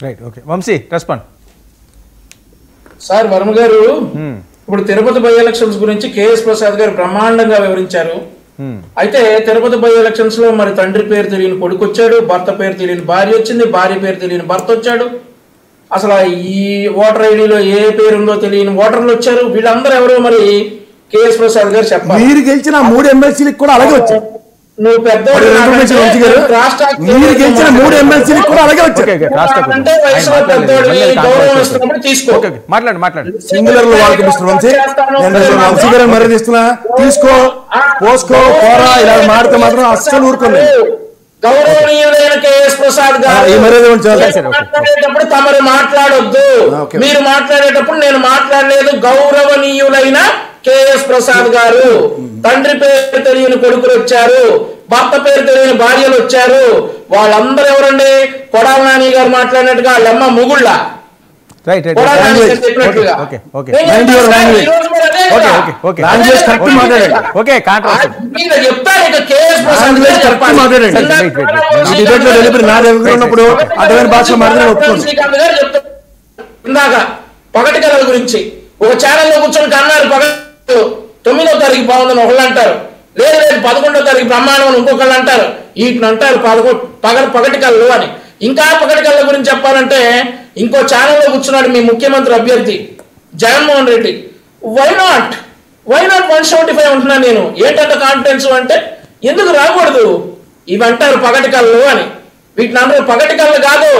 Right, okay. Vamsi respond. Sir Varma garu, ఇప్పుడు Tirupati by elections గురించి KS Prasad garu బ్రహ్మాండంగా వివరించారు. అయితే తిరుపతి బై ఎలక్షన్స్ లో మరి తండ్రి పేరు తెలియని కొడుకు వచ్చాడు, భర్త పేరు తెలియని భార్య వచ్చింది, భార్య పేరు తెలియని భర్త వచ్చాడు. అసలు ఈ ఓటర్ ఐడిలో ఏ పేరు ఉందో తెలియని ఓటర్లు వచ్చారు. వీళ్ళందరూ ఎవరో మరి కేఎస్ ప్రసాద్ గారు చెప్పారు. మీరు గెలిచిన 3 ఎమ్మెల్సీలకు కూడా అలాగే వచ్చారు. నువ్వు పెద్ద మీరు గెలిచిన 3 ఎమ్మెల్సీలకు కూడా అలాగే వచ్చారు. అంటే వయసులో పెద్దోడు గౌరవం ఇస్తున్నప్పుడు తీసుకో. మాట్లాడు. సింగులర్ వాళ్ళకి మిస్టర్ వంశీ, నేను వంశీ గారు మర్యాదిస్తున్నా. తీసుకో, పోసుకో, పోరా ఇలా మాడితే మాత్రం అస్సలు ఊరుకోలేదు. గౌరవనీయులైన కేఎస్ ప్రసాద్ గారు మాట్లాడేటప్పుడు తమరు మాట్లాడొద్దు. మీరు మాట్లాడేటప్పుడు నేను మాట్లాడలేదు. గౌరవనీయులైన కేఎస్ ప్రసాద్ గారు, తండ్రి పేరు తెలియని కొడుకులు వచ్చారు, భర్త పేరు తెలియని భార్యలు వచ్చారు. వాళ్ళందరూ ఎవరండి? కొడాల నాని గారు మాట్లాడినట్టుగా వాళ్ళమ్మ ముగుళ్ళ. ఇందాక పగటి కళల గురించి ఒక ఛానల్లో కూర్చొని కన్నారు. 9వ తారీఖు బాగుందని ఒకళ్ళు అంటారు, లేదు 11వ తారీఖు బ్రహ్మాండం అని ఇంకొకళ్ళు అంటారు. వీటిని అంటారు పగటి కళ్ళు అని. ఇంకా పగటి కళ్ళ గురించి చెప్పాలంటే ఇంకో ఛానల్లో కూర్చున్నాడు మీ ముఖ్యమంత్రి అభ్యర్థి జగన్మోహన్ రెడ్డి. వై నాట్ 175 ఉంటున్నాను నేను. ఏంటంటే కాన్ఫిడెన్స్ అంటే ఎందుకు రాకూడదు ఇవి అంటారు పగటి కళ్ళు అని. వీటిని అందరూ పగటి కళ్ళు కాదు.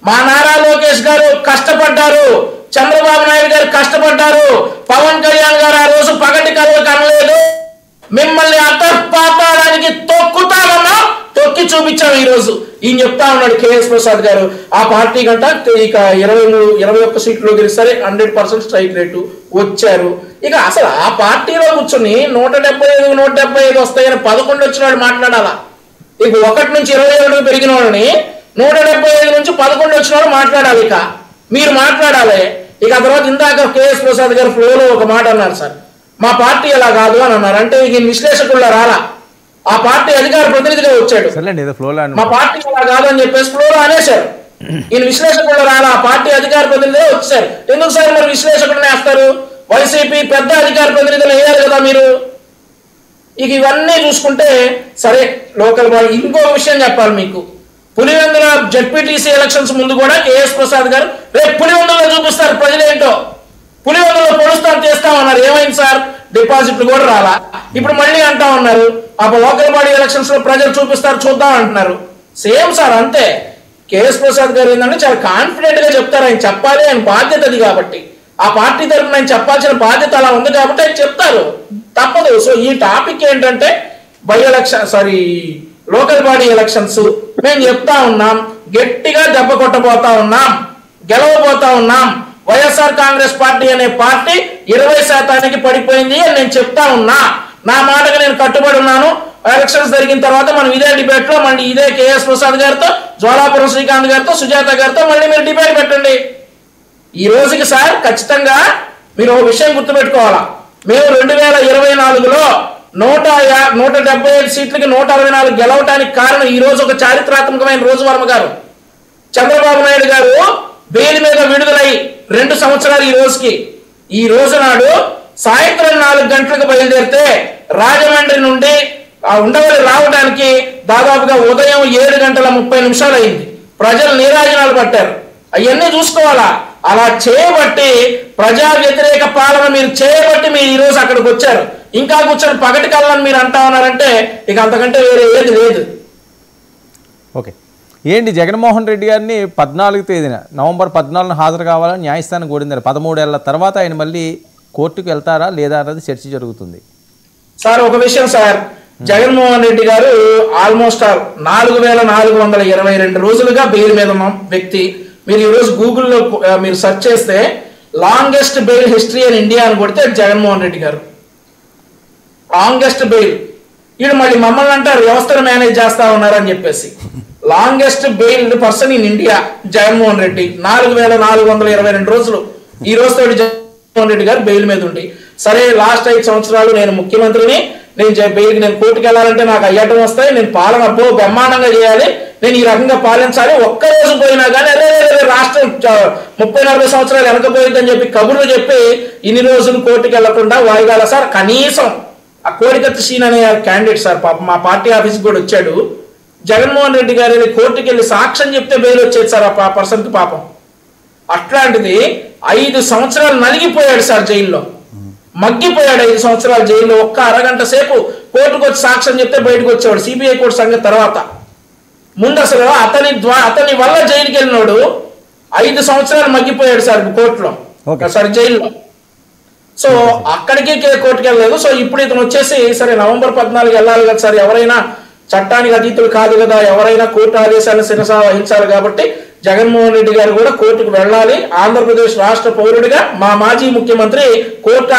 మా నారా లోకేష్ గారు కష్టపడ్డారు, చంద్రబాబు నాయుడు గారు కష్టపడ్డారు, పవన్ కళ్యాణ్ గారు ఆ రోజు పగటి కళ్ళు కనలేదు. మిమ్మల్ని అతపాతాడానికి తొక్కుతామన్నా తొక్కి చూపించాం ఈ రోజు. ఈయన చెప్తా ఉన్నాడు కేఎస్ ప్రసాద్ గారు. ఆ పార్టీ కంట ఇక 21 సీట్లు గెలిస్తే 100% స్ట్రైక్ రేటు వచ్చారు. ఇక అసలు ఆ పార్టీలో కూర్చొని 175 వస్తాయని 11 వచ్చిన వాడు మాట్లాడాలా? ఇక 1 నుంచి 27 పెరిగిన వాళ్ళని 175 నుంచి 11 వచ్చిన వాడు మాట్లాడాలి. ఇక మీరు మాట్లాడాలి. ఇక ఆ తర్వాత ఇందాక కేఎస్ ప్రసాద్ గారు ఫ్లోలో ఒక మాట అన్నారు, సార్ మా పార్టీ ఎలా కాదు అని అన్నారు. అంటే ఈయన విశ్లేషకుల్లో రాలా, ఆ పార్టీ అధికార ప్రతినిధిగా వచ్చాడు. మా పార్టీ ఎలా కాదు అని చెప్పేసి ఫ్లోలో అనేశారు. ఈయన విశ్లేషకుల్లో రాలా, ఆ పార్టీ అధికార ప్రతినిధిగా వచ్చారు. ఎందుకు సార్ మరి విశ్లేషకుడిని వేస్తారు? వైసీపీ పెద్ద అధికార ప్రతినిధులు వేయాలి కదా మీరు. ఇక ఇవన్నీ చూసుకుంటే సరే లోకల్ వాళ్ళు. ఇంకో విషయం చెప్పాలి మీకు. పులివెందుల జెడ్పీటీసీ ఎలక్షన్స్ ముందు కూడా కేఎస్ ప్రసాద్ గారు రేపు పులివెందులో చూపిస్తారు ప్రజలేంటో. పులివెందులో పొడుస్తాం చేస్తామన్నారు. ఏమైంది సార్? డిపాజిట్లు కూడా రాలా. ఇప్పుడు మళ్ళీ అంటా ఉన్నారు అప్పుడు లోకల్ బాడీ ఎలక్షన్స్ లో ప్రజలు చూపిస్తారు చూద్దాం అంటున్నారు. సేమ్ సార్ అంతే. కేఎస్ ప్రసాద్ గారు ఏంటంటే చాలా కాన్ఫిడెంట్ గా చెప్తారు. ఆయన చెప్పాలి, ఆయన బాధ్యత అది కాబట్టి. ఆ పార్టీ తరఫున ఆయన చెప్పాల్సిన బాధ్యత అలా ఉంది కాబట్టి ఆయన చెప్తారు, తప్పదు. సో ఈ టాపిక్ ఏంటంటే లోకల్ బాడీ ఎలక్షన్స్ మేము చెప్తా ఉన్నాం, గట్టిగా దెబ్బ కొట్టబోతా ఉన్నాం, గెలవబోతా ఉన్నాం. వైఎస్ఆర్ కాంగ్రెస్ పార్టీ అనే పార్టీ 20% పడిపోయింది అని నేను చెప్తా ఉన్నా. నా మాటకు నేను కట్టుబడి ఉన్నాను. ఎలక్షన్స్ జరిగిన తర్వాత మనం ఇదే డిబేట్ లో మళ్ళీ ఇదే కేఎస్ ప్రసాద్ గారితో, జ్వాలాపురం శ్రీకాంత్ గారితో, సుజాత గారితో మళ్ళీ మీరు డిబేట్ పెట్టండి. ఈ రోజుకి సార్ ఖచ్చితంగా మీరు ఒక విషయం గుర్తుపెట్టుకోవాలా. మేము 2024లో 175 సీట్లకి 164 గెలవటానికి కారణం ఈ రోజు ఒక చారిత్రాత్మకమైన రోజు వర్మ గారు. చంద్రబాబు నాయుడు గారు బెయిల్ మీద విడుదలై 2 సంవత్సరాలు ఈ రోజుకి. ఈ రోజు నాడు సాయంత్రం 4 గంటలకు బయలుదేరితే రాజమండ్రి నుండి ఉండవల్లి రావడానికి దాదాపుగా ఉదయం 7:30 అయింది. ప్రజలు నీరాజనాలు పట్టారు. అవన్నీ చూసుకోవాలా. అలా చేయబట్టి ప్రజా వ్యతిరేక పాలన మీరు చేయబట్టి మీరు ఈ రోజు అక్కడికి వచ్చారు. ఇంకా కూర్చొని పగటి కళ్ళని మీరు అంటా ఉన్నారంటే ఇక అంతకంటే వేరే ఏది లేదు. ఓకే, ఏంటి జగన్మోహన్ రెడ్డి గారిని 14వ తేదీన నవంబర్ 14న హాజరు కావాలని న్యాయస్థానం కోరింది. 13 ఏళ్ల తర్వాత ఆయన మళ్ళీ కోర్టుకు వెళ్తారా లేదా అన్నది చర్చ జరుగుతుంది. సార్ ఒక విషయం సార్, జగన్మోహన్ రెడ్డి గారు ఆల్మోస్ట్ 4422 రోజులుగా బెయిల్ మీద ఉన్న వ్యక్తి. మీరు ఈరోజు గూగుల్లో మీరు సెర్చ్ చేస్తే longest bail history in India అని కొడితే జగన్మోహన్ రెడ్డి గారు లాంగెస్ట్ బెయిల్. వీళ్ళు మళ్ళీ మమ్మల్ని అంటారు వ్యవస్థను మేనేజ్ చేస్తా ఉన్నారని చెప్పేసి. Longest bailed person in India Jaganmohan Reddy. 4422 రోజులు ఈ రోజుతో జగన్మోహన్ రెడ్డి గారు బెయిల్ మీద ఉండి. సరే లాస్ట్ 5 సంవత్సరాలు నేను ముఖ్యమంత్రిని, నేను కోర్టుకు వెళ్ళాలంటే నాకు అయ్యటం వస్తాయి, నేను పాలన బ్రహ్మాండంగా చేయాలి, నేను ఈ రకంగా పాలించాలి. ఒక్కరోజు పోయినా కానీ అదే రాష్ట్ర రాష్ట్రం 30-40 సంవత్సరాలు వెనకపోయిందని చెప్పి కబుర్లు చెప్పి ఇన్ని రోజులు కోర్టుకి వెళ్లకుండా వాయిదాల సార్. కనీసం ఆ కోడికత్తి సీన్ అనే క్యాండిడేట్ సార్ పాపం మా పార్టీ ఆఫీస్కి కూడా వచ్చాడు. జగన్మోహన్ రెడ్డి గారి కోర్టుకి వెళ్ళి సాక్ష్యం చెప్తే బెయిల్ వచ్చేది సార్ ఆ పర్సన్కి పాపం. అట్లాంటిది 5 సంవత్సరాలు నలిగిపోయాడు సార్ జైల్లో, మగ్గిపోయాడు 5 సంవత్సరాలు జైల్లో. ఒక్క అరగంట సేపు కోర్టుకు వచ్చి సాక్ష్యం చెప్తే బయటకు వచ్చేవాడు. సిబిఐ కోర్టు సంగతి తర్వాత, ముందు అసలు అతని వల్ల జైలుకి వెళ్ళినోడు 5 సంవత్సరాలు మగ్గిపోయాడు సార్ కోర్టులో, సార్ జైల్లో. సో అక్కడికి కోర్టుకు వెళ్ళలేదు. సో ఇప్పుడు ఇతను వచ్చేసి సరే నవంబర్ 14 వెళ్ళాలి కదా సార్, ఎవరైనా చట్టానికి అతీతులు కాదు కదా, ఎవరైనా కోర్టు ఆదేశాలను శిరసా వహించాలి కాబట్టి జగన్మోహన్ రెడ్డి గారు కూడా కోర్టుకు వెళ్ళాలి. ఆంధ్రప్రదేశ్ రాష్ట్ర పౌరుడిగా మా మాజీ ముఖ్యమంత్రి కోర్టు